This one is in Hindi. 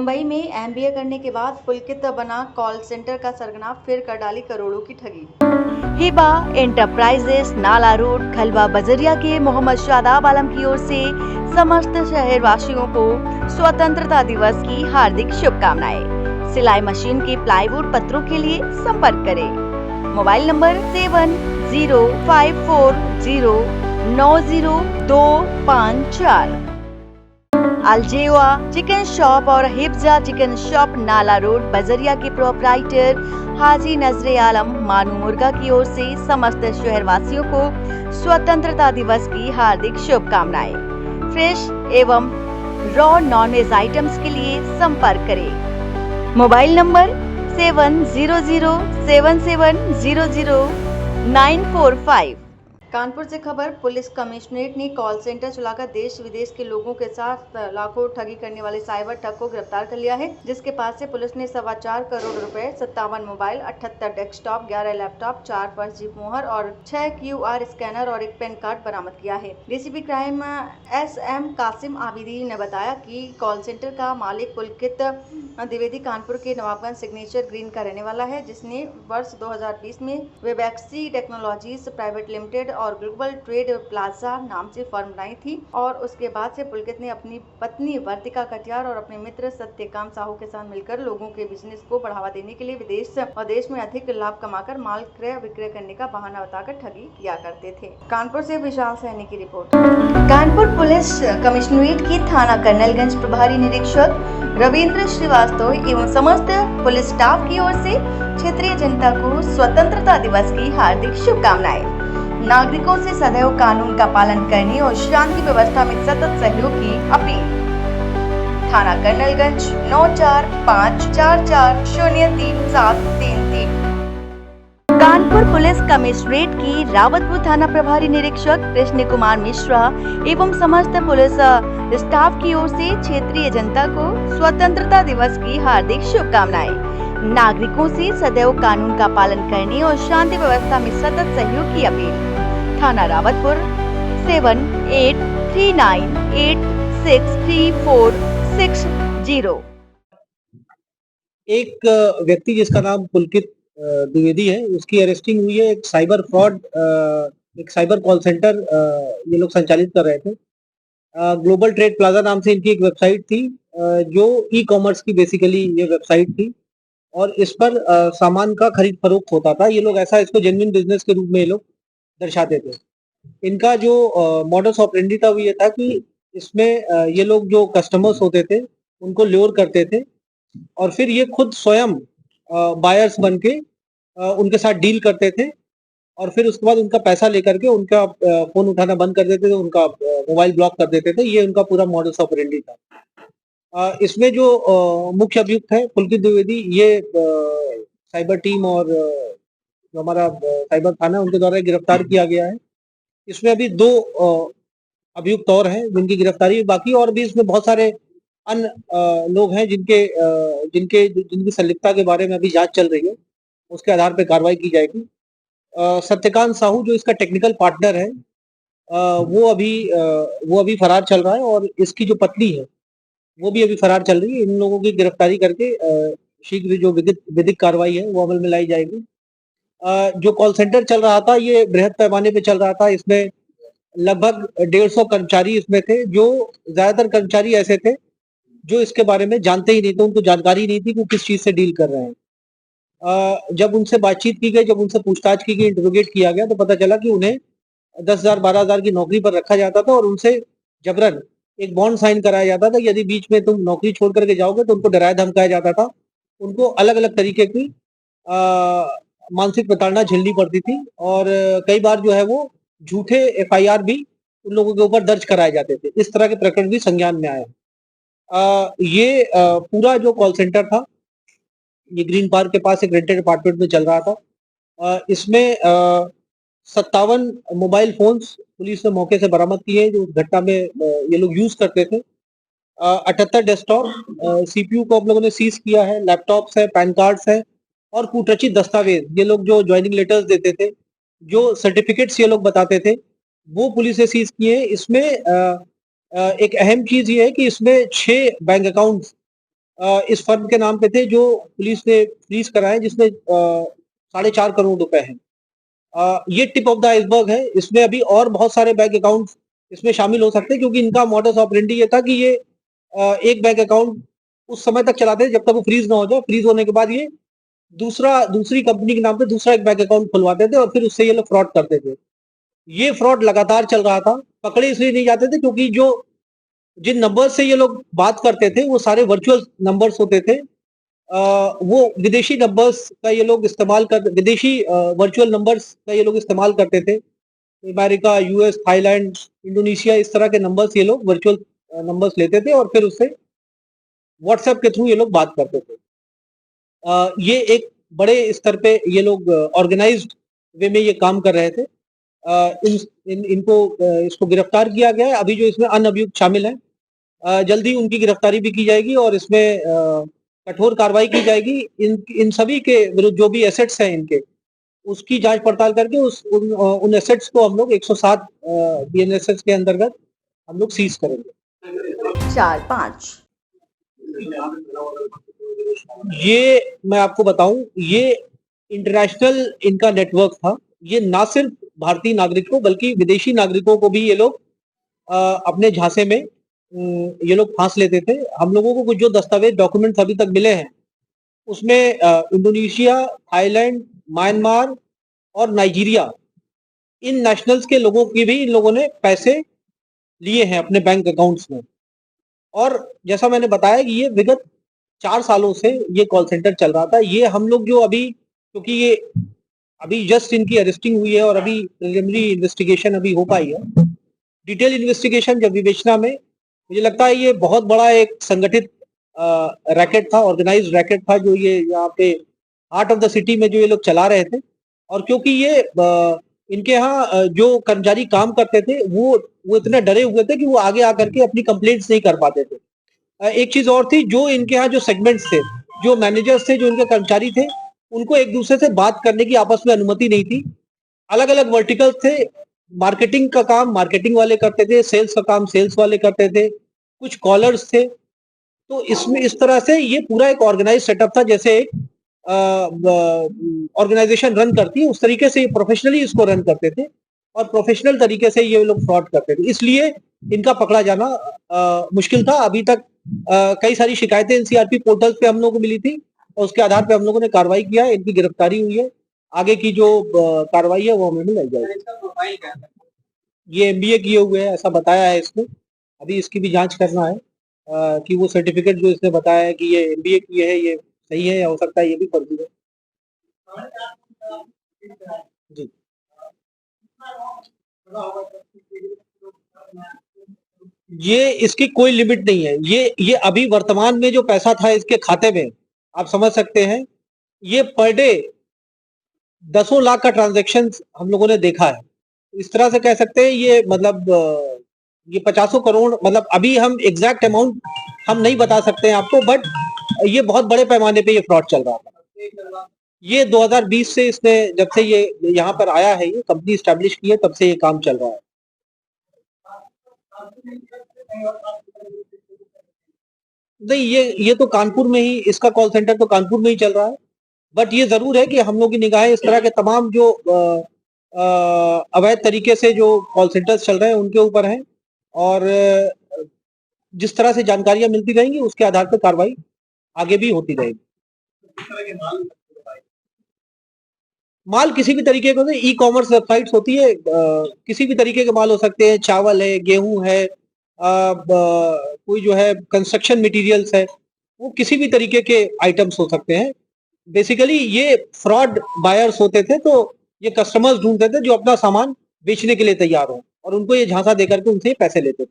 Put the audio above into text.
मुंबई में एमबीए करने के बाद पुलकित बना कॉल सेंटर का सरगना, फिर कर डाली करोड़ों की ठगी। हिबा एंटरप्राइजेस, नाला रोड, खलवा बजरिया के मोहम्मद शादाब आलम की ओर से समस्त शहरवासियों को स्वतंत्रता दिवस की हार्दिक शुभकामनाएं। सिलाई मशीन के प्लाईवुड पत्रों के लिए संपर्क करें। Mobile number 7054090254। अलजेवा चिकन शॉप और हिब्जा चिकन शॉप, नाला रोड, बजरिया के प्रोपराइटर हाजी नजरे आलम मानू मुर्गा की ओर से समस्त शहरवासियों को स्वतंत्रता दिवस की हार्दिक शुभकामनाएं। फ्रेश एवं रॉ नॉनवेज आइटम्स के लिए संपर्क करें। Mobile number 7007700945। कानपुर से खबर, पुलिस कमिश्नरेट ने कॉल सेंटर चलाकर देश विदेश के लोगों के साथ लाखों ठगी करने वाले साइबर ठग को गिरफ्तार कर लिया है, जिसके पास से पुलिस ने 4.25 करोड़ रुपए, 57 मोबाइल, 78 डेस्कटॉप, 11 लैपटॉप, 4 फर्जी मोहर और 6 QR स्कैनर और एक पैन कार्ड बरामद किया है। DCP crime SM Kasim Abidi ने बताया कि कॉल सेंटर का मालिक पुलकित द्विवेदी कानपुर के नवाबगंज सिग्नेचर ग्रीन का रहने वाला है, जिसने वर्ष 2020 में वेबैक्सी टेक्नोलॉजीज प्राइवेट लिमिटेड और ग्लोबल ट्रेड प्लाजा नाम से फर्म बनाई थी। और उसके बाद से पुलकित ने अपनी पत्नी वर्तिका कटियार और अपने मित्र सत्यकांत साहू के साथ मिलकर लोगों के बिजनेस को बढ़ावा देने के लिए विदेश और देश में अधिक लाभ कमाकर माल क्रय विक्रय करने का बहाना बताकर ठगी किया करते थे। कानपुर से विशाल सैनी की रिपोर्ट। कानपुर पुलिस कमिश्नरेट की थाना कर्नलगंज प्रभारी निरीक्षक रविंद्र श्रीवास्तव एवं समस्त पुलिस स्टाफ की ओर से क्षेत्रीय जनता को स्वतंत्रता दिवस की हार्दिक शुभकामनाएं। नागरिकों से सदैव कानून का पालन करने और शांति व्यवस्था में सतत सहयोग की अपील। थाना कर्नलगंज 9454403733। कानपुर पुलिस कमिश्नरेट की रावतपुर थाना प्रभारी निरीक्षक कृष्ण कुमार मिश्रा एवं समस्त पुलिस स्टाफ की ओर से क्षेत्रीय जनता को स्वतंत्रता दिवस की हार्दिक शुभकामनाएं। नागरिकों से सदैव कानून का पालन करने और शांति व्यवस्था में सतत सहयोग की अपील। थाना रावतपुर 7839863460। एक व्यक्ति जिसका नाम पुलकित द्विवेदी है, उसकी अरेस्टिंग हुई है। एक साइबर फ्रॉड, एक साइबर कॉल सेंटर ये लोग संचालित कर रहे थे। ग्लोबल ट्रेड प्लाजा नाम से इनकी एक वेबसाइट थी, जो ई-कॉमर्स की बेसिकली ये वेबसाइट थी और इस पर सामान का खरीद फरोख्त होता था। ये लोग ऐसा इसको जेन्युइन बिजनेस के रूप में ये लोग दर्शाते थे। इनका जो मॉडस ऑपरेंडी था वो ये था कि इसमें ये लोग जो कस्टमर्स होते थे उनको ल्योर करते थे और फिर ये खुद स्वयं बायर्स बन के उनके साथ डील करते थे और फिर उसके बाद उनका पैसा लेकर के उनका फोन उठाना बंद कर देते थे, उनका मोबाइल ब्लॉक कर देते थे। ये उनका पूरा मॉडस ऑपरेंडी था। इसमें जो मुख्य अभियुक्त है पुलकित द्विवेदी, ये साइबर टीम और जो हमारा साइबर थाना उनके द्वारा गिरफ्तार किया गया है। इसमें अभी 2 अभियुक्त और हैं जिनकी गिरफ्तारी बाकी, और भी इसमें बहुत सारे अन्य लोग हैं जिनकी संलिप्तता के बारे में अभी जांच चल रही है। उसके आधार पर कार्रवाई की जाएगी। सत्यकांत साहू जो इसका टेक्निकल पार्टनर है, वो अभी फरार चल रहा है और इसकी जो पत्नी है वो भी अभी फरार चल रही है। इन लोगों की गिरफ्तारी करके शीघ्र जो विधिक कार्रवाई है वो अमल में लाई जाएगी। जो कॉल सेंटर चल रहा था ये बृहद पैमाने पे चल रहा था। इसमें लगभग 150 कर्मचारी इसमें थे। जो ज्यादातर कर्मचारी ऐसे थे जो इसके बारे में जानते ही नहीं थे, उनको जानकारी नहीं थी कि किस चीज से डील कर रहे हैं। जब उनसे बातचीत की गई, जब उनसे पूछताछ की गई, इंटरोगेट किया गया, तो पता चला कि उन्हें 10,000 12,000 की नौकरी पर रखा जाता था और उनसे जबरन एक बॉन्ड साइन कराया जाता था। यदि बीच में तुम नौकरी छोड़ करके जाओगे तो उनको डराया धमकाया जाता था। उनको अलग अलग तरीके की मानसिक प्रताड़ना झेलनी पड़ती थी और कई बार जो है वो झूठे FIR भी उन लोगों के ऊपर दर्ज कराए जाते थे। इस तरह के प्रकरण भी संज्ञान में आए। ये पूरा जो कॉल सेंटर था ये ग्रीन पार्क के पास एक रेंटेड अपार्टमेंट में चल रहा था। इसमें 57 मोबाइल फोन्स पुलिस ने मौके से बरामद किए हैं जो उस घटना में ये लोग यूज करते थे। 78 डेस्कटॉप, CPU को हम लोगों ने सीज किया है, लैपटॉप्स है, पैन कार्ड्स है और कूटरचित दस्तावेज, ये लोग जो ज्वाइनिंग लेटर्स देते थे, जो सर्टिफिकेट्स ये लोग बताते थे, वो पुलिस ने सीज किए। इसमें एक अहम चीज ये है कि इसमें 6 बैंक अकाउंट्स इस फर्म के नाम पे थे जो पुलिस ने फ्रीज कराए, जिसमें 4.5 करोड़ रुपए हैं। ये टिप ऑफ द आइसबर्ग है। इसमें अभी और बहुत सारे बैंक अकाउंट इसमें शामिल हो सकते हैं, क्योंकि इनका मॉडस ऑपरेंडी ये था कि ये एक बैंक अकाउंट उस समय तक चलाते थे जब तक वो फ्रीज ना हो जाए। फ्रीज होने के बाद ये दूसरी कंपनी के नाम पे दूसरा एक बैंक अकाउंट खुलवाते थे और फिर उससे ये लोग फ्रॉड करते थे। ये फ्रॉड लगातार चल रहा था। पकड़े इसलिए नहीं जाते थे क्योंकि जिन नंबर से ये लोग बात करते थे वो सारे वर्चुअल नंबर्स होते थे। वो विदेशी नंबर्स का ये लोग इस्तेमाल कर विदेशी वर्चुअल नंबर्स का ये लोग इस्तेमाल करते थे। अमेरिका, यूएस, थाईलैंड, इंडोनेशिया, इस तरह के नंबर्स ये लोग वर्चुअल नंबर्स लेते थे और फिर उससे व्हाट्सएप के थ्रू ये लोग बात करते थे। ये एक बड़े स्तर पे ये लोग ऑर्गेनाइज्ड वे में ये काम कर रहे थे। इसको गिरफ्तार किया गया है। अभी जो इसमें अन्य अभियुक्त शामिल हैं, जल्दी उनकी गिरफ्तारी भी की जाएगी और इसमें कठोर कार्रवाई की जाएगी। इन सभी के विरुद्ध जो भी एसेट्स हैं इनके, उसकी जांच पड़ताल करके उन एसेट्स को हम लोग 107 बीएनएसएस के अंतर्गत हम लोग सीज करेंगे। 4-5 ये मैं आपको बताऊं, ये इंटरनेशनल इनका नेटवर्क था। ये ना सिर्फ भारतीय नागरिकों बल्कि विदेशी नागरिकों को भी ये लोग अपने झांसे में ये लोग फांस लेते थे। हम लोगों को कुछ जो दस्तावेज डॉक्यूमेंट्स अभी तक मिले हैं उसमें इंडोनेशिया, थाईलैंड, म्यांमार और नाइजीरिया, इन नेशनल्स के लोगों की भी इन लोगों ने पैसे लिए हैं अपने बैंक अकाउंट्स में। और जैसा मैंने बताया कि ये विगत 4 सालों से ये कॉल सेंटर चल रहा था। ये हम लोग जो अभी, क्योंकि ये अभी जस्ट इनकी अरेस्टिंग हुई है और अभी प्रिलिमिनरी इन्वेस्टिगेशन अभी हो पाई है। डिटेल इन्वेस्टिगेशन जब विवेचना में, मुझे लगता है ये बहुत बड़ा एक संगठित रैकेट था, ऑर्गेनाइज्ड रैकेट था, जो ये यहाँ पे हार्ट ऑफ द सिटी में जो ये लोग चला रहे थे। और क्योंकि ये इनके यहाँ जो कर्मचारी काम करते थे वो इतने डरे हुए थे कि वो आगे आकर के अपनी कंप्लेंट्स नहीं कर पाते थे। एक चीज और थी, जो इनके यहाँ जो सेगमेंट्स थे, जो मैनेजर्स थे, जो इनके कर्मचारी थे, उनको एक दूसरे से बात करने की आपस में अनुमति नहीं थी। अलग अलग वर्टिकल्स थे। मार्केटिंग का काम मार्केटिंग वाले करते थे, सेल्स का काम सेल्स वाले करते थे, कुछ कॉलर्स थे। तो इसमें इस तरह से ये पूरा एक ऑर्गेनाइज सेटअप था, जैसे एक ऑर्गेनाइजेशन रन करती है उस तरीके से ये प्रोफेशनली इसको रन करते थे और प्रोफेशनल तरीके से ये लोग फ्रॉड करते थे। इसलिए इनका पकड़ा जाना मुश्किल था। अभी तक कई सारी शिकायतें एनसीआरपी पोर्टल पे हम लोगों को मिली थी और उसके आधार पे हम लोगों ने कार्रवाई किया है। इनकी गिरफ्तारी हुई है। आगे की जो कार्रवाई है वो हमें मिल जाएगी। ये एमबीए किए हुए है ऐसा बताया है इसने। अभी इसकी भी जांच करना है कि वो सर्टिफिकेट जो इसने बताया है कि ये एमबीए किए है ये सही है या हो सकता है ये भी फर्जी है। जी, ये इसकी कोई लिमिट नहीं है। ये अभी वर्तमान में जो पैसा था इसके खाते में, आप समझ सकते हैं, ये पर डे दसों लाख का ट्रांजैक्शन हम लोगों ने देखा है। इस तरह से कह सकते हैं ये मतलब ये 50 करोड़, मतलब अभी हम एग्जैक्ट अमाउंट हम नहीं बता सकते हैं आपको, बट ये बहुत बड़े पैमाने पे ये फ्रॉड चल रहा था। ये 2020 से इसने, जब से ये यहाँ पर आया है, ये कंपनी स्टैब्लिश की है, तब से ये काम चल रहा है। नहीं, ये तो कानपुर में ही, इसका कॉल सेंटर तो कानपुर में ही चल रहा है। बट ये जरूर है कि हम लोग की निगाहें इस तरह के तमाम जो अवैध तरीके से जो कॉल सेंटर्स चल रहे हैं उनके ऊपर हैं और जिस तरह से जानकारियां मिलती रहेंगी उसके आधार पर कार्रवाई आगे भी होती रहेगी। माल किसी भी तरीके के, ई कॉमर्स वेबसाइट्स होती है, किसी भी तरीके के माल हो सकते हैं। चावल है, गेहूं है, कोई जो है कंस्ट्रक्शन मटेरियल्स है, वो किसी भी तरीके के आइटम्स हो सकते हैं। बेसिकली ये फ्रॉड बायर्स होते थे, तो ये कस्टमर्स ढूंढते थे जो अपना सामान बेचने के लिए तैयार हो और उनको ये झांसा देकर के उनसे पैसे लेते थे।